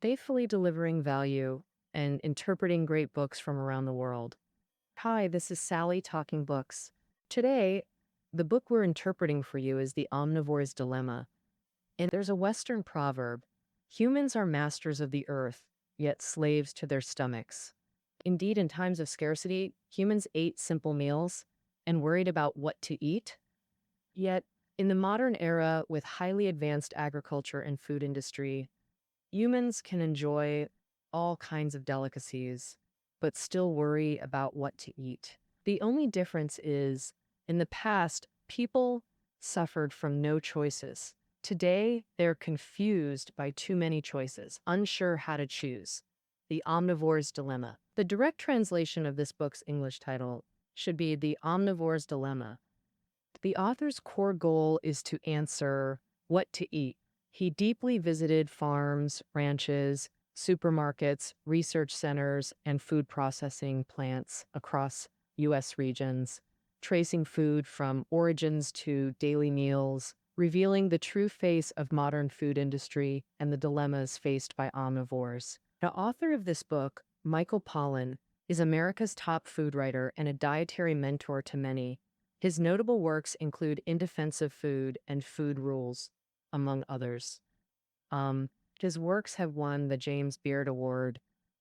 faithfully delivering value and interpreting great books from around the world. Hi, this is Sally talking books. Today, the book we're interpreting for you is The Omnivore's Dilemma. And there's a Western proverb: humans are masters of the earth, yet slaves to their stomachs. Indeed, in times of scarcity, humans ate simple meals and worried about what to eat. Yet, in the modern era with highly advanced agriculture and food industry, humans can enjoy all kinds of delicacies, but still worry about what to eat. The only difference is, in the past, people suffered from no choices. Today, they're confused by too many choices, unsure how to choose. The Omnivore's Dilemma. The direct translation of this book's English title should be The Omnivore's Dilemma. The author's core goal is to answer what to eat. He deeply visited farms, ranches, supermarkets, research centers, and food processing plants across U.S. regions, tracing food from origins to daily meals, revealing the true face of modern food industry and the dilemmas faced by omnivores. The author of this book, Michael Pollan, is America's top food writer and a dietary mentor to many. His notable works include In Defense of Food and Food Rules, among others. His works have won the James Beard Award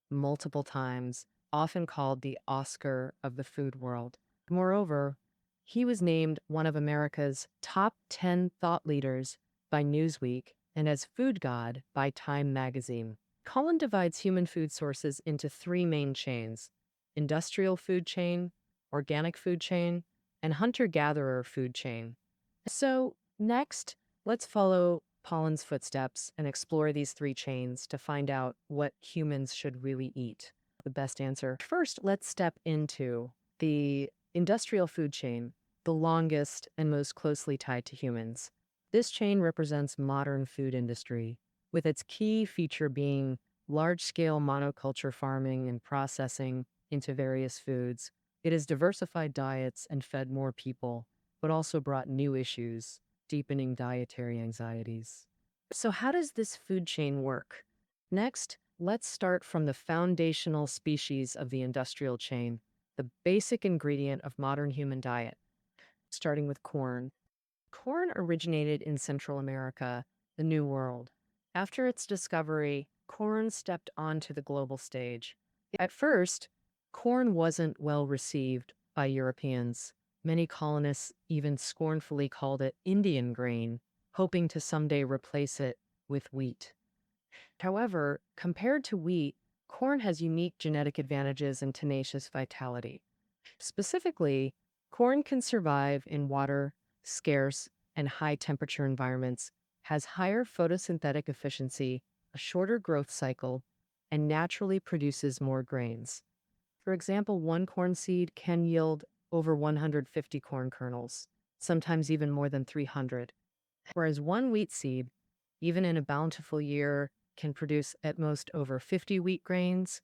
multiple times, often called the Oscar of the food world. Moreover, he was named one of America's top 10 thought leaders by Newsweek and as food god by Time magazine. Pollan divides human food sources into three main chains: industrial food chain, organic food chain, and hunter-gatherer food chain. So next, let's follow Pollan's footsteps and explore these three chains to find out what humans should really eat. The best answer. First, let's step into the industrial food chain, the longest and most closely tied to humans. This chain represents modern food industry, with its key feature being large-scale monoculture farming and processing into various foods. It has diversified diets and fed more people, but also brought new issues, deepening dietary anxieties. So how does this food chain work? Next, let's start from the foundational species of the industrial chain, the basic ingredient of modern human diet, starting with corn. Corn originated in Central America, the New World. After its discovery, corn stepped onto the global stage. At first, corn wasn't well received by Europeans. Many colonists even scornfully called it Indian grain, hoping to someday replace it with wheat. However, compared to wheat, corn has unique genetic advantages and tenacious vitality. Specifically, corn can survive in water, scarce, and high-temperature environments, has higher photosynthetic efficiency, a shorter growth cycle, and naturally produces more grains. For example, one corn seed can yield over 150 corn kernels, sometimes even more than 300, whereas one wheat seed, even in a bountiful year, can produce at most over 50 wheat grains.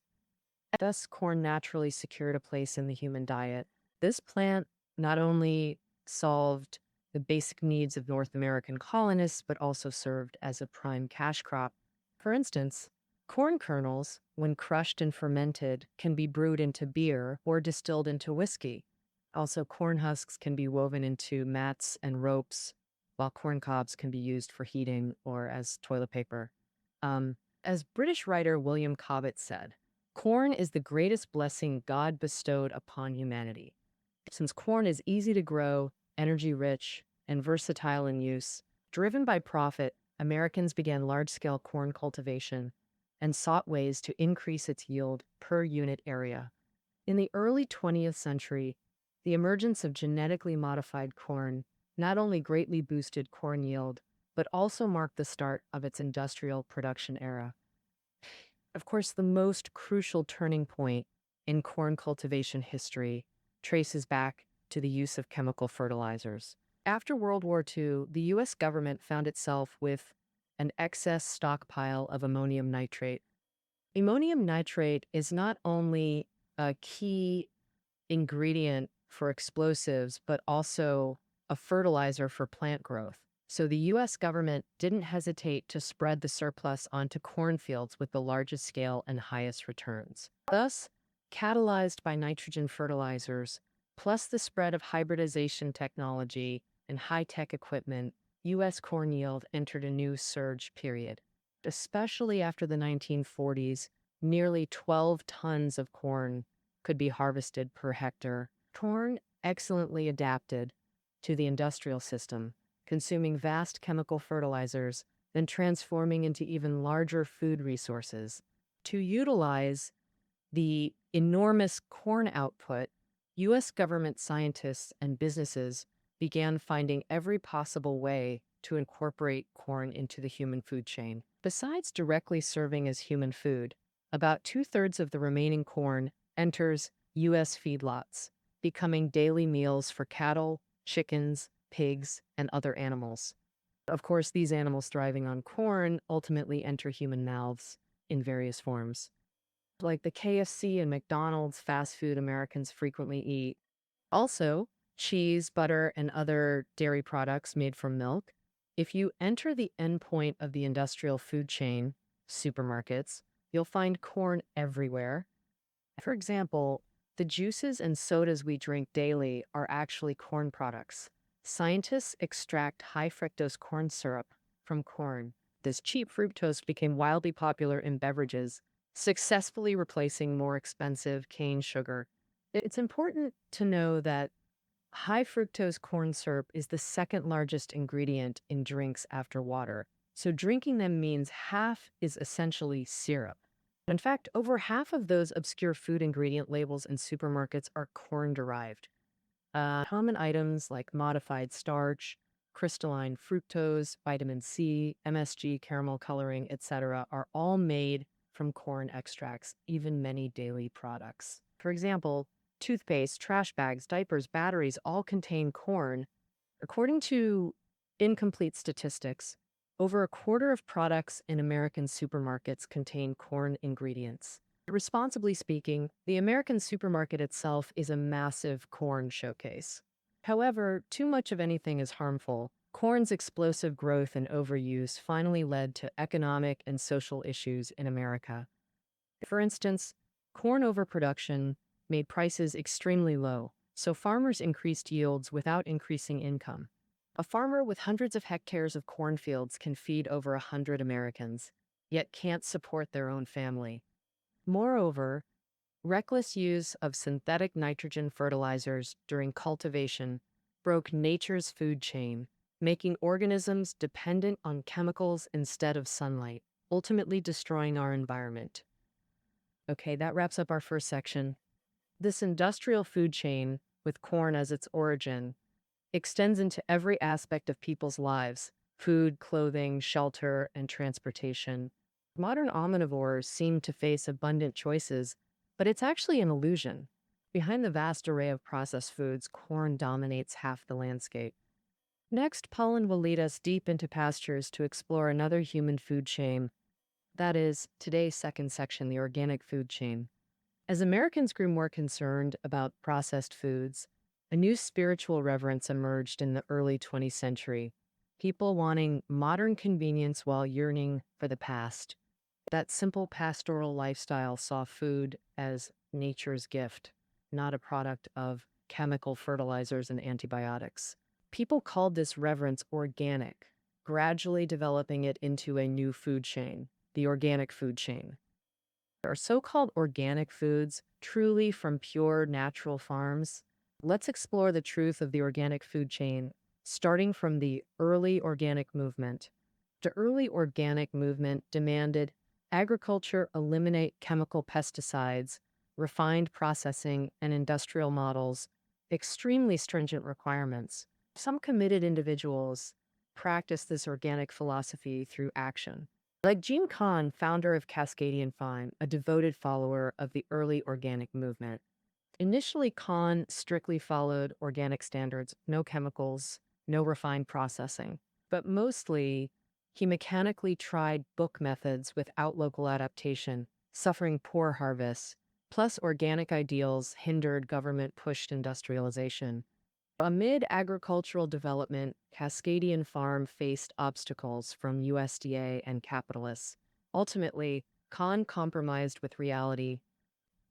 Thus, corn naturally secured a place in the human diet. This plant not only solved the basic needs of North American colonists, but also served as a prime cash crop. For instance, corn kernels, when crushed and fermented, can be brewed into beer or distilled into whiskey. Also, corn husks can be woven into mats and ropes, while corn cobs can be used for heating or as toilet paper. As British writer William Cobbett said, corn is the greatest blessing God bestowed upon humanity. Since corn is easy to grow, energy-rich, and versatile in use, driven by profit, Americans began large-scale corn cultivation and sought ways to increase its yield per unit area. In the early 20th century, the emergence of genetically modified corn not only greatly boosted corn yield, but also marked the start of its industrial production era. Of course, the most crucial turning point in corn cultivation history traces back to the use of chemical fertilizers. After World War II, the U.S. government found itself with an excess stockpile of ammonium nitrate. Ammonium nitrate is not only a key ingredient for explosives, but also a fertilizer for plant growth. So the US government didn't hesitate to spread the surplus onto cornfields with the largest scale and highest returns. Thus, catalyzed by nitrogen fertilizers, plus the spread of hybridization technology and high-tech equipment, US corn yield entered a new surge period. Especially after the 1940s, nearly 12 tons of corn could be harvested per hectare. Corn excellently adapted to the industrial system, consuming vast chemical fertilizers, then transforming into even larger food resources. To utilize the enormous corn output, U.S. government scientists and businesses began finding every possible way to incorporate corn into the human food chain. Besides directly serving as human food, about two-thirds of the remaining corn enters U.S. feedlots, becoming daily meals for cattle, chickens, pigs, and other animals. Of course, these animals thriving on corn ultimately enter human mouths in various forms, like the KFC and McDonald's fast food Americans frequently eat. Also, cheese, butter, and other dairy products made from milk. If you enter the endpoint of the industrial food chain, supermarkets, you'll find corn everywhere. For example, the juices and sodas we drink daily are actually corn products. Scientists extract high fructose corn syrup from corn. This cheap fructose became wildly popular in beverages, successfully replacing more expensive cane sugar. It's important to know that high fructose corn syrup is the second largest ingredient in drinks after water. So drinking them means half is essentially syrup. In fact, over half of those obscure food ingredient labels in supermarkets are corn-derived. Common items like modified starch, crystalline fructose, vitamin C, MSG, caramel coloring, etc., are all made from corn extracts, even many daily products. For example, toothpaste, trash bags, diapers, batteries all contain corn. According to incomplete statistics, over a quarter of products in American supermarkets contain corn ingredients. Responsibly speaking, the American supermarket itself is a massive corn showcase. However, too much of anything is harmful. Corn's explosive growth and overuse finally led to economic and social issues in America. For instance, corn overproduction made prices extremely low, so farmers increased yields without increasing income. A farmer with hundreds of hectares of cornfields can feed over 100 Americans, yet can't support their own family. Moreover, reckless use of synthetic nitrogen fertilizers during cultivation broke nature's food chain, making organisms dependent on chemicals instead of sunlight, ultimately destroying our environment. Okay, that wraps up our first section. This industrial food chain, with corn as its origin, extends into every aspect of people's lives: food, clothing, shelter, and transportation. Modern omnivores seem to face abundant choices, but it's actually an illusion. Behind the vast array of processed foods, corn dominates half the landscape. Next, Pollan will lead us deep into pastures to explore another human food chain. That is, today's second section, the organic food chain. As Americans grew more concerned about processed foods, a new spiritual reverence emerged in the early 20th century. People wanting modern convenience while yearning for the past. That simple pastoral lifestyle saw food as nature's gift, not a product of chemical fertilizers and antibiotics. People called this reverence organic, gradually developing it into a new food chain, the organic food chain. There are so-called organic foods, truly from pure natural farms. Let's explore the truth of the organic food chain, starting from the early organic movement. The early organic movement demanded agriculture eliminate chemical pesticides, refined processing, and industrial models, extremely stringent requirements. Some committed individuals practiced this organic philosophy through action. Like Jean Kahn, founder of Cascadian Farm, a devoted follower of the early organic movement. Initially, Kahn strictly followed organic standards: no chemicals, no refined processing. But mostly, he mechanically tried book methods without local adaptation, suffering poor harvests. Plus, organic ideals hindered government-pushed industrialization. Amid agricultural development, Cascadian Farm faced obstacles from USDA and capitalists. Ultimately, Khan compromised with reality.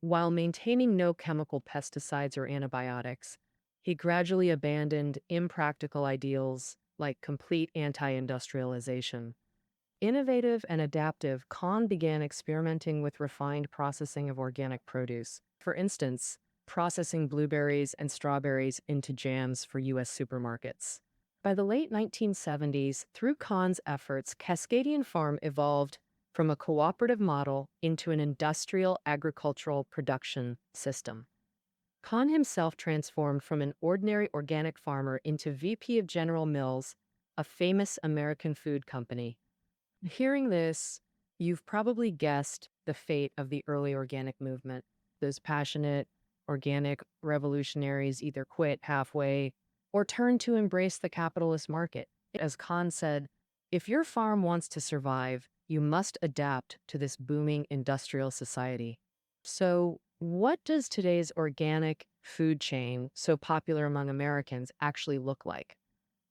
While maintaining no chemical pesticides or antibiotics, he gradually abandoned impractical ideals like complete anti-industrialization. Innovative and adaptive, Khan began experimenting with refined processing of organic produce. For instance, processing blueberries and strawberries into jams for U.S. supermarkets. By the late 1970s, through Khan's efforts, Cascadian Farm evolved from a cooperative model into an industrial agricultural production system. Khan himself transformed from an ordinary organic farmer into VP of General Mills, a famous American food company. Hearing this, you've probably guessed the fate of the early organic movement. Those passionate, organic revolutionaries either quit halfway or turned to embrace the capitalist market. As Khan said, if your farm wants to survive, you must adapt to this booming industrial society. So, what does today's organic food chain, so popular among Americans, actually look like?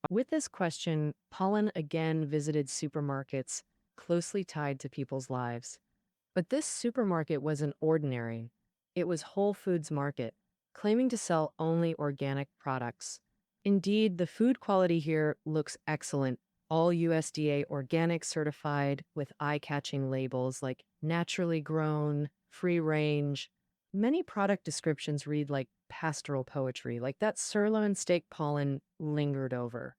With this question, Pollan again visited supermarkets closely tied to people's lives. But this supermarket wasn't ordinary. It was Whole Foods Market, claiming to sell only organic products. Indeed, the food quality here looks excellent. All USDA organic certified with eye-catching labels like naturally grown, free range. Many product descriptions read like pastoral poetry, like that sirloin steak Pollan lingered over.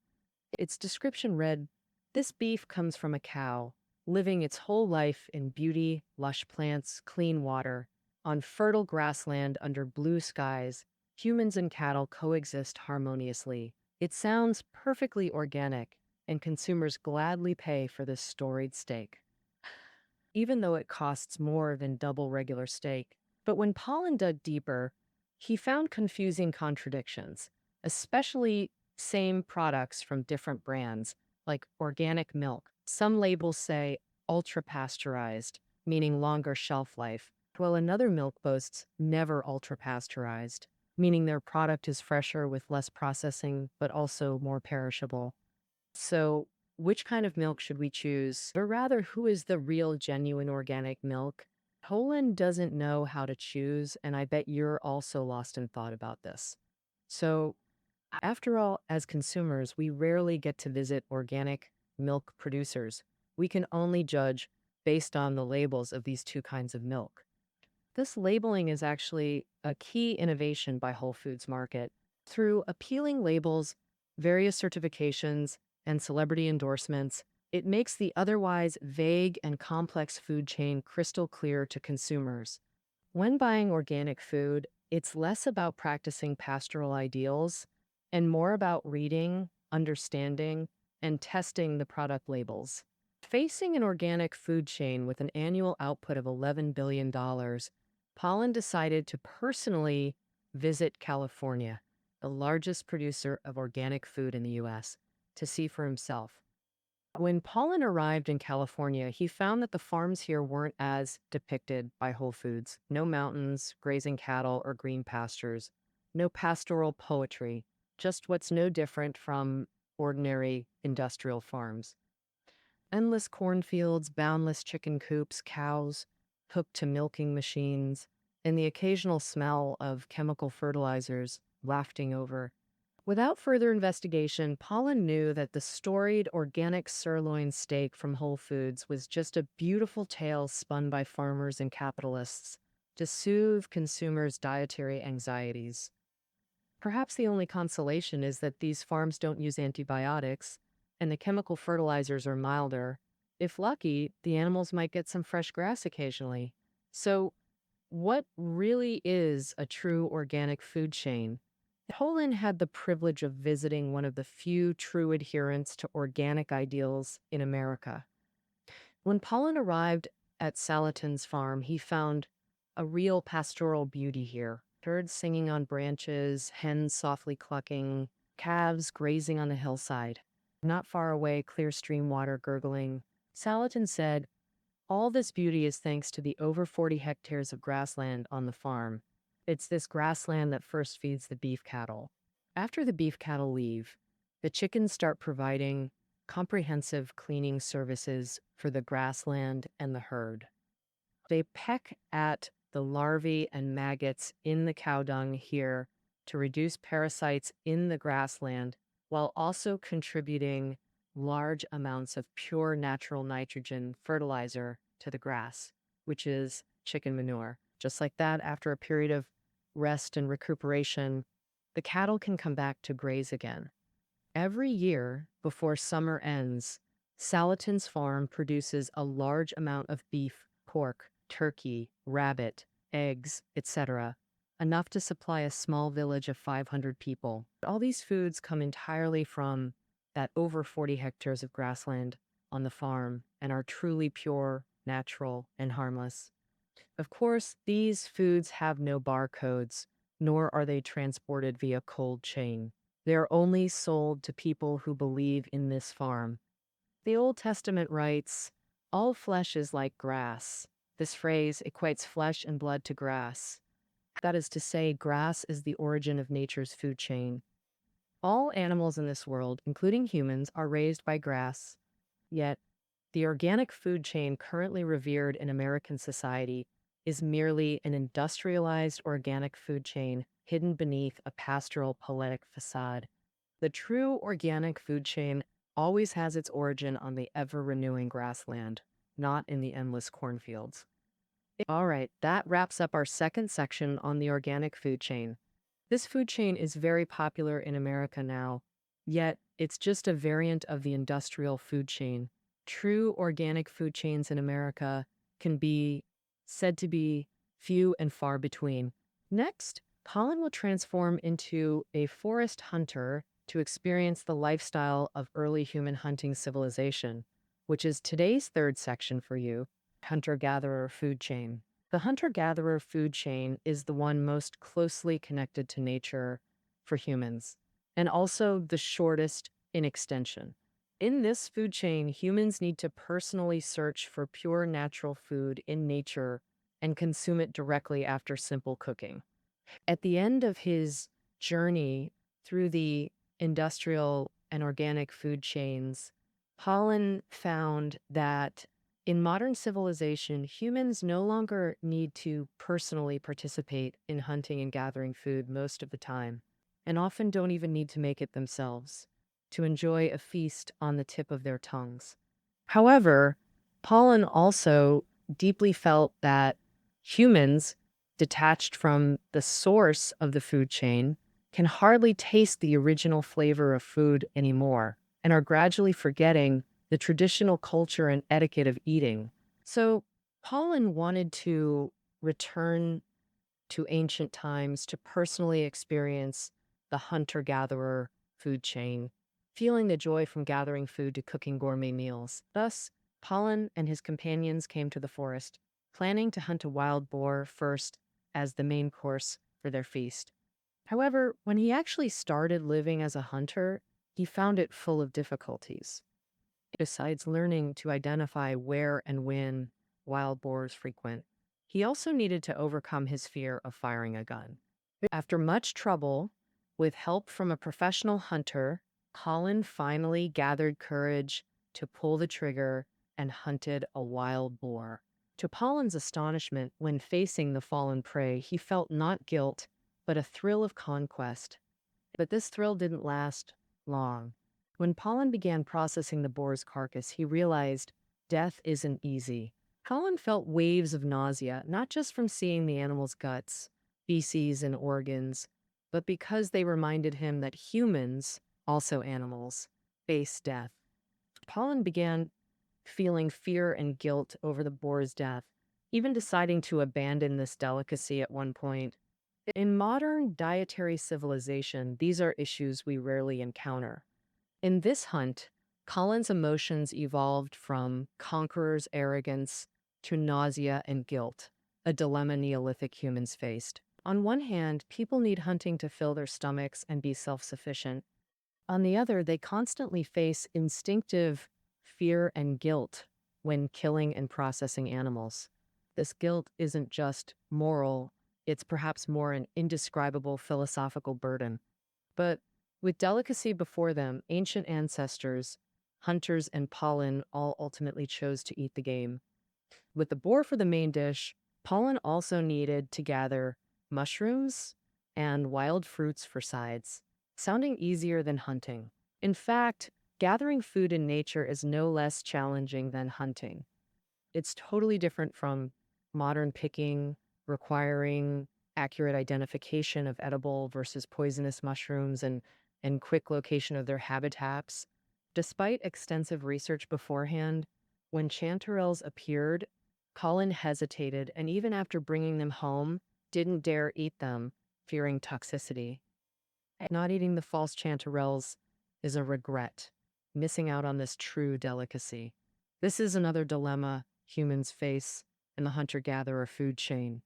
Its description read, "This beef comes from a cow, living its whole life in beauty, lush plants, clean water, on fertile grassland under blue skies. Humans and cattle coexist harmoniously." It sounds perfectly organic, and consumers gladly pay for this storied steak, even though it costs more than double regular steak. But when Pollan dug deeper, he found confusing contradictions, especially same products from different brands, like organic milk. Some labels say ultra pasteurized, meaning longer shelf life, while another milk boasts never ultra pasteurized, meaning their product is fresher with less processing, but also more perishable. So, which kind of milk should we choose? Or rather, who is the real, genuine organic milk? Poland doesn't know how to choose, and I bet you're also lost in thought about this. So, after all, as consumers, we rarely get to visit organic milk producers. We can only judge based on the labels of these two kinds of milk. This labeling is actually a key innovation by Whole Foods Market. Through appealing labels, various certifications, and celebrity endorsements, it makes the otherwise vague and complex food chain crystal clear to consumers. When buying organic food, it's less about practicing pastoral ideals and more about reading, understanding, and testing the product labels. Facing an organic food chain with an annual output of $11 billion, Pollan decided to personally visit California, the largest producer of organic food in the U.S., to see for himself. When Pollan arrived in California, he found that the farms here weren't as depicted by Whole Foods. No mountains, grazing cattle, or green pastures. No pastoral poetry, just what's no different from ordinary industrial farms. Endless cornfields, boundless chicken coops, cows hooked to milking machines, and the occasional smell of chemical fertilizers wafting over. Without further investigation, Pollan knew that the storied organic sirloin steak from Whole Foods was just a beautiful tale spun by farmers and capitalists to soothe consumers' dietary anxieties. Perhaps the only consolation is that these farms don't use antibiotics, and the chemical fertilizers are milder. If lucky, the animals might get some fresh grass occasionally. So, what really is a true organic food chain? Pollan had the privilege of visiting one of the few true adherents to organic ideals in America. When Pollan arrived at Salatin's farm, he found a real pastoral beauty here. Birds singing on branches, hens softly clucking, calves grazing on the hillside. Not far away, clear stream water gurgling. Salatin said, "All this beauty is thanks to the over 40 hectares of grassland on the farm. It's this grassland that first feeds the beef cattle." After the beef cattle leave, the chickens start providing comprehensive cleaning services for the grassland and the herd. They peck at the larvae and maggots in the cow dung here to reduce parasites in the grassland while also contributing large amounts of pure natural nitrogen fertilizer to the grass, which is chicken manure. Just like that, after a period of rest and recuperation, the cattle can come back to graze again. Every year before summer ends, Salatin's farm produces a large amount of beef, pork, turkey, rabbit, eggs, etc., enough to supply a small village of 500 people. All these foods come entirely from that over 40 hectares of grassland on the farm and are truly pure, natural, and harmless. Of course, these foods have no barcodes, nor are they transported via cold chain. They are only sold to people who believe in this farm. The Old Testament writes, "All flesh is like grass." This phrase equates flesh and blood to grass. That is to say, grass is the origin of nature's food chain. All animals in this world, including humans, are raised by grass. Yet, the organic food chain currently revered in American society is merely an industrialized organic food chain hidden beneath a pastoral poetic facade. The true organic food chain always has its origin on the ever-renewing grassland, not in the endless cornfields. All right, that wraps up our second section on the organic food chain. This food chain is very popular in America now, yet it's just a variant of the industrial food chain. True organic food chains in America can be said to be few and far between. Next, Colin will transform into a forest hunter to experience the lifestyle of early human hunting civilization, which is today's third section for you, hunter-gatherer food chain. The hunter-gatherer food chain is the one most closely connected to nature for humans, and also the shortest in extension. In this food chain, humans need to personally search for pure natural food in nature and consume it directly after simple cooking. At the end of his journey through the industrial and organic food chains, Pollan found that in modern civilization, humans no longer need to personally participate in hunting and gathering food most of the time, and often don't even need to make it themselves to enjoy a feast on the tip of their tongues. However, Pollan also deeply felt that humans, detached from the source of the food chain, can hardly taste the original flavor of food anymore and are gradually forgetting the traditional culture and etiquette of eating. So, Pollan wanted to return to ancient times to personally experience the hunter-gatherer food chain, feeling the joy from gathering food to cooking gourmet meals. Thus, Pollan and his companions came to the forest, planning to hunt a wild boar first as the main course for their feast. However, when he actually started living as a hunter, he found it full of difficulties. Besides learning to identify where and when wild boars frequent, he also needed to overcome his fear of firing a gun. After much trouble, with help from a professional hunter, Colin finally gathered courage to pull the trigger and hunted a wild boar. To Pollan's astonishment, when facing the fallen prey, he felt not guilt, but a thrill of conquest. But this thrill didn't last long. When Pollan began processing the boar's carcass, he realized death isn't easy. Colin felt waves of nausea, not just from seeing the animal's guts, feces, and organs, but because they reminded him that humans, also animals, face death. Pollan began feeling fear and guilt over the boar's death, even deciding to abandon this delicacy at one point. In modern dietary civilization, these are issues we rarely encounter. In this hunt, Colin's emotions evolved from conqueror's arrogance to nausea and guilt, a dilemma Neolithic humans faced. On one hand, people need hunting to fill their stomachs and be self-sufficient. On the other, they constantly face instinctive fear and guilt when killing and processing animals. This guilt isn't just moral, it's perhaps more an indescribable philosophical burden. But with delicacy before them, ancient ancestors, hunters, and Pollan all ultimately chose to eat the game. With the boar for the main dish, Pollan also needed to gather mushrooms and wild fruits for sides, sounding easier than hunting. In fact, gathering food in nature is no less challenging than hunting. It's totally different from modern picking, requiring accurate identification of edible versus poisonous mushrooms and quick location of their habitats. Despite extensive research beforehand, when chanterelles appeared, Colin hesitated and even after bringing them home, didn't dare eat them, fearing toxicity. Not eating the false chanterelles is a regret, missing out on this true delicacy. This is another dilemma humans face in the hunter-gatherer food chain.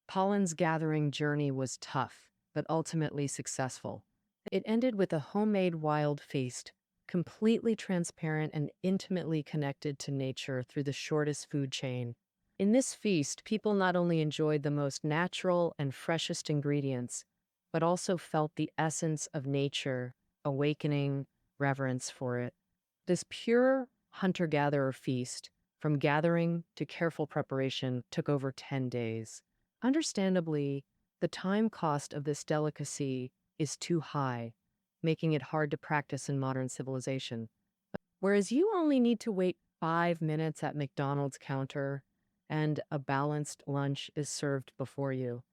Pollan's gathering journey was tough, but ultimately successful. It ended with a homemade wild feast, completely transparent and intimately connected to nature through the shortest food chain. In this feast, people not only enjoyed the most natural and freshest ingredients, but also felt the essence of nature, awakening reverence for it. This pure hunter-gatherer feast, from gathering to careful preparation, took over 10 days. Understandably, the time cost of this delicacy is too high, making it hard to practice in modern civilization. Whereas you only need to wait 5 minutes at McDonald's counter and a balanced lunch is served before you.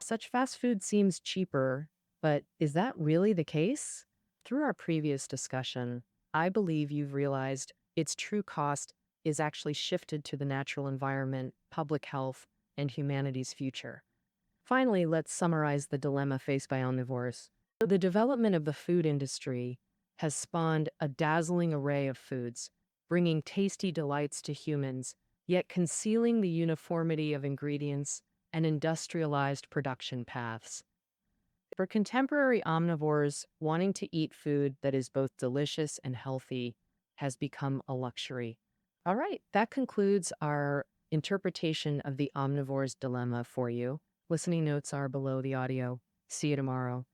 Such fast food seems cheaper, but is that really the case? Through our previous discussion, I believe you've realized its true cost is actually shifted to the natural environment, public health, and humanity's future. Finally, let's summarize the dilemma faced by omnivores. The development of the food industry has spawned a dazzling array of foods, bringing tasty delights to humans, yet concealing the uniformity of ingredients and industrialized production paths. For contemporary omnivores, wanting to eat food that is both delicious and healthy has become a luxury. All right, that concludes our interpretation of the omnivore's dilemma for you. Listening notes are below the audio. See you tomorrow.